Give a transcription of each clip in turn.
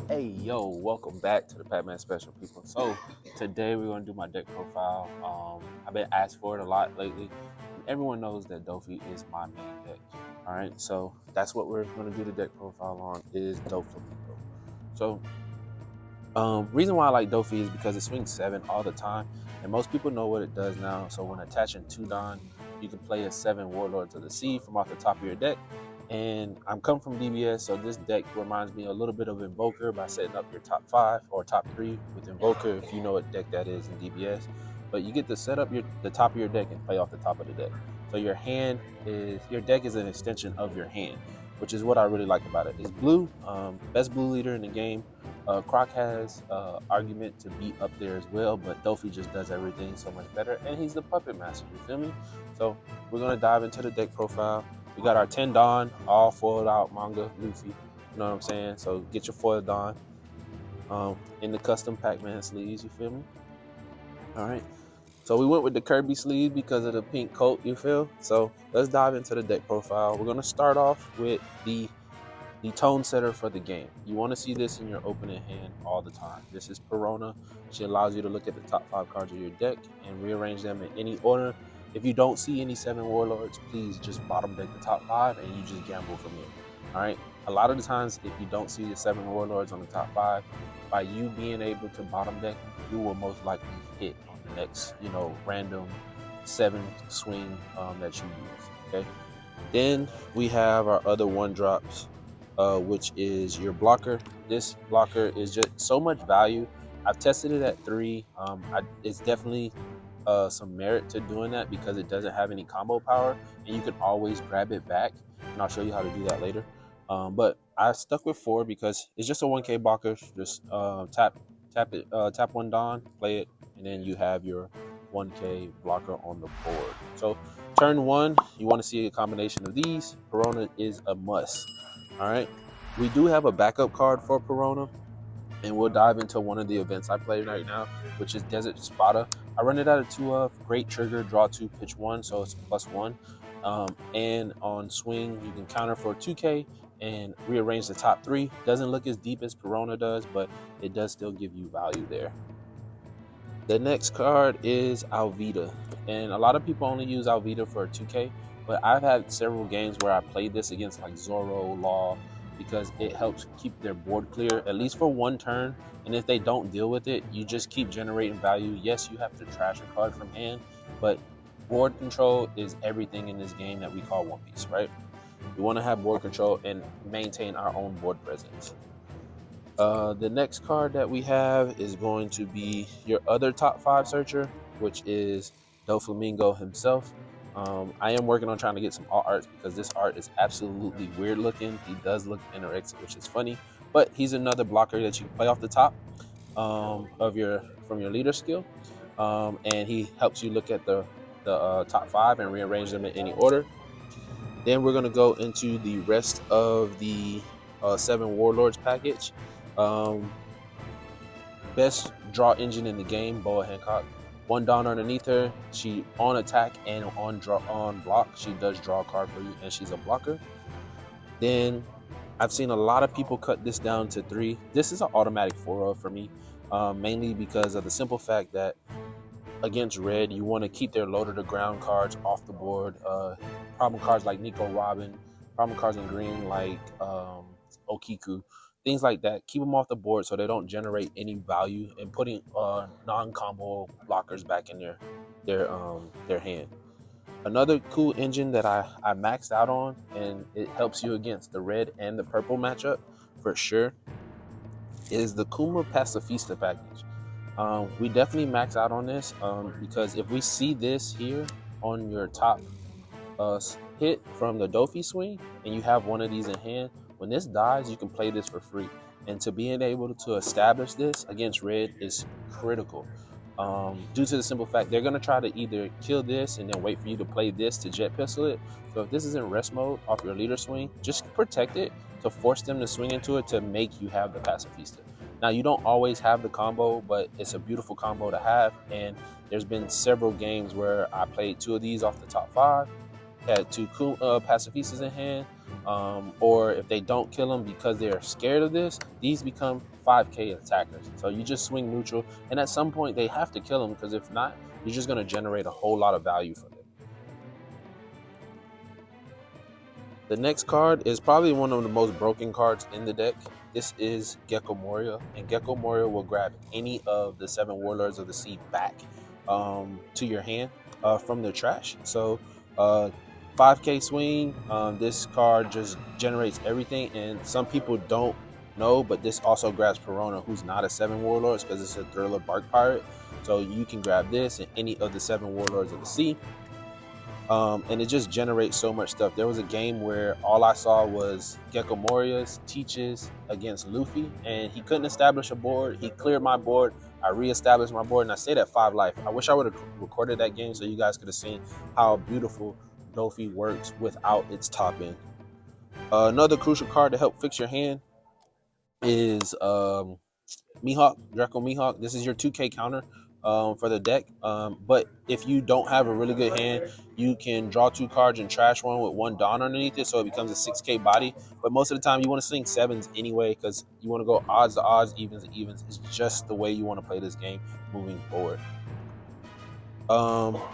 Hey yo, welcome back to the Pac-Man Special, people. So today we're gonna do my deck profile. I've been asked for it a lot lately. Everyone knows that Dofi is my main deck. All right, so that's what we're gonna do the deck profile on is Doflamingo. So reason why I like Dofi is because it swings 7 all the time, and most people know what it does now. So when attaching 2 Don, you can play a 7 Warlords of the Sea from off the top of your deck. And I'm coming from DBS, so this deck reminds me a little bit of Invoker by setting up your top 5 or top 3 with Invoker, if you know what deck that is in DBS. But you get to set up the top of your deck and play off the top of the deck. So your deck is an extension of your hand, which is what I really like about it. It's blue, best blue leader in the game. Croc has argument to be up there as well, but Dofi just does everything so much better, and he's the puppet master, you feel me? So we're gonna dive into the deck profile. We got our 10 Dawn, all foiled out manga, Luffy, you know what I'm saying? So get your foiled Dawn in the custom Pac-Man sleeves, you feel me? All right, so we went with the Kirby sleeve because of the pink coat, you feel? So let's dive into the deck profile. We're gonna start off with the tone setter for the game. You want to see this in your opening hand all the time. This is Perona. She allows you to look at the top 5 cards of your deck and rearrange them in any order. If you don't see any 7 Warlords, please just bottom deck the top 5 and you just gamble from it. All right. A lot of the times, if you don't see the 7 Warlords on the top 5, by you being able to bottom deck, you will most likely hit on the next, random 7 swing that you use. Okay. Then we have our other 1-drops, which is your blocker. This blocker is just so much value. I've tested it at 3. It's definitely some merit to doing that because it doesn't have any combo power, and you can always grab it back. And I'll show you how to do that later. But I stuck with 4 because it's just a 1K blocker. Just tap it, tap 1 Dawn, play it, and then you have your 1K blocker on the board. So turn 1, you want to see a combination of these. Perona is a must. All right, we do have a backup card for Perona, and we'll dive into one of the events I play right now, which is Desert Spada. I run it out of 2 of great trigger, draw 2, pitch 1, so it's +1. And on swing, you can counter for 2K and rearrange the top 3. Doesn't look as deep as Perona does, but it does still give you value there. The next card is Alvida, and a lot of people only use Alvida for 2K, but I've had several games where I played this against like Zoro, Law, because it helps keep their board clear, at least for 1 turn, and if they don't deal with it, you just keep generating value. Yes, you have to trash a card from hand, but board control is everything in this game that we call One Piece, right? We want to have board control and maintain our own board presence. The next card that we have is going to be your other top 5 searcher, which is Doflamingo himself. I am working on trying to get some alt arts because this art is absolutely weird looking. He does look anorexic, which is funny, but he's another blocker that you can play off the top from your leader skill, and he helps you look at the top 5 and rearrange them in any order. Then we're going to go into the rest of the 7 Warlords package. Best draw engine in the game, Boa Hancock. 1 Dawn underneath her. She on attack and on block. She does draw a card for you, and she's a blocker. Then I've seen a lot of people cut this down to 3. This is an automatic 4 for me, mainly because of the simple fact that against red, you want to keep their low to the ground cards off the board. Problem cards like Nico Robin, problem cards in green like Okiku, things like that. Keep them off the board so they don't generate any value, and putting non-combo blockers back in their hand. Another cool engine that I maxed out on, and it helps you against the red and the purple matchup for sure, is the Kuma Pacifista package. We definitely max out on this because if we see this here on your top hit from the Dofi swing and you have one of these in hand, when this dies, you can play this for free. And to being able to establish this against red is critical. Due to the simple fact they're going to try to either kill this and then wait for you to play this to jet pistol it. So if this is in rest mode off your leader swing, just protect it to force them to swing into it to make you have the Pacifista. Now, you don't always have the combo, but it's a beautiful combo to have. And there's been several games where I played 2 of these off the top 5, had 2 Pacifistas in hand, or if they don't kill them because they're scared of this, these become 5k attackers. So you just swing neutral, and at some point they have to kill them, because if not, you're just going to generate a whole lot of value for them. The next card is probably one of the most broken cards in the deck. This is Gecko Moria, and Gecko Moria will grab any of the 7 Warlords of the Sea back to your hand from the trash. So 5k swing, this card just generates everything, and some people don't know, but this also grabs Perona, who's not a 7 Warlords, because it's a Thriller Bark Pirate. So you can grab this and any of the 7 Warlords of the Sea. And it just generates so much stuff. There was a game where all I saw was Gecko Moria's teaches against Luffy, and he couldn't establish a board. He cleared my board. I reestablished my board, and I stayed at 5 life. I wish I would have recorded that game so you guys could have seen how beautiful Dolphy works without its top end. Another crucial card to help fix your hand is Mihawk, Draco Mihawk. This is your 2k counter for the deck. But if you don't have a really good hand, you can draw 2 cards and trash one with 1 Dawn underneath it, so it becomes a 6k body. But most of the time, you want to swing 7s anyway, because you want to go odds to odds, evens to evens. It's just the way you want to play this game moving forward.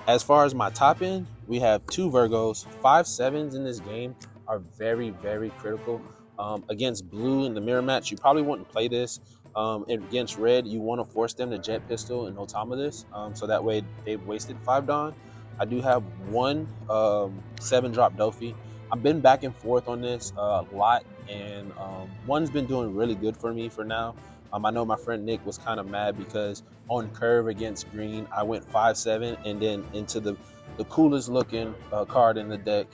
As far as my top end, we have 2 Virgos. 5 7s in this game are very, very critical. Against blue in the mirror match, you probably wouldn't play this. Against red, you want to force them to jet pistol and Otama this, so that way they've wasted 5 Dawn. I do have 1 7-drop Dolphy. I've been back and forth on this a lot, and one's been doing really good for me for now. I know my friend Nick was kind of mad because on curve against green, I went 5-7, and then into the coolest looking card in the deck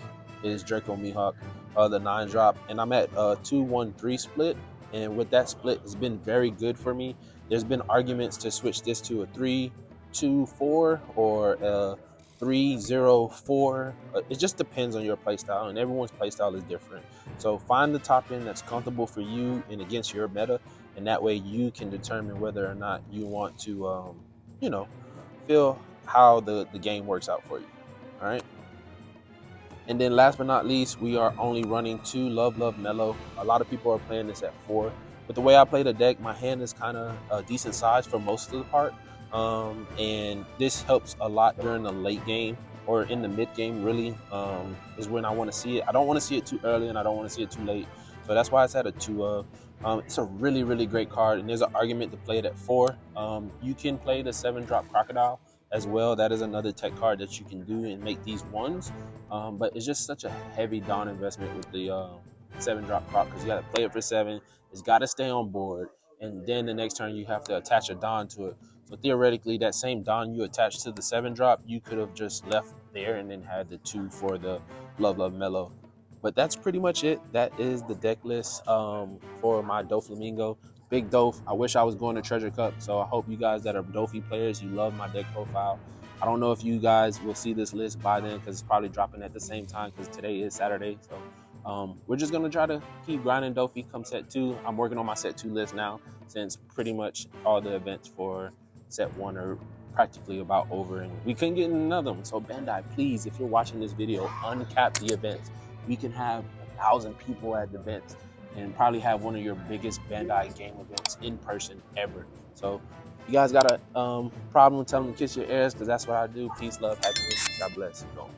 is Draco Mihawk, the 9-drop, and I'm at 2-1-3 split. And with that split, it's been very good for me. There's been arguments to switch this to a 3-2-4 or a 3-0-4. It just depends on your playstyle, and everyone's playstyle is different. So find the top end that's comfortable for you and against your meta, and that way you can determine whether or not you want to, feel how the game works out for you. All right. And then last but not least, we are only running 2 Love Love Mellow. A lot of people are playing this at 4. But the way I play the deck, my hand is kind of a decent size for most of the part. And this helps a lot during the late game, or in the mid game, really, is when I want to see it. I don't want to see it too early, and I don't want to see it too late. So that's why it's at a 2 of. It's a really, really great card, and there's an argument to play it at 4. You can play the 7-drop Crocodile as well. That is another tech card that you can do and make these 1s. But it's just such a heavy Dawn investment with the 7-drop Croc, because you got to play it for 7. It's got to stay on board, and then the next turn you have to attach a Dawn to it. So theoretically, that same Dawn you attach to the 7-drop, you could have just left there and then had the 2 for the Love Love Mellow. But that's pretty much it. That is the deck list for my Doflamingo. Big Dof. I wish I was going to Treasure Cup, so I hope you guys that are Dofy players, you love my deck profile. I don't know if you guys will see this list by then, because it's probably dropping at the same time, because today is Saturday. So we're just going to try to keep grinding Dofy come set 2. I'm working on my set 2 list now, since pretty much all the events for set 1 are practically about over, and we couldn't get in another one. So Bandai, please, if you're watching this video, uncap the events. We can have 1,000 people at the events and probably have one of your biggest Bandai game events in person ever. So you guys got a problem, tell them to kiss your ears, because that's what I do. Peace, love, happiness. God bless. Go.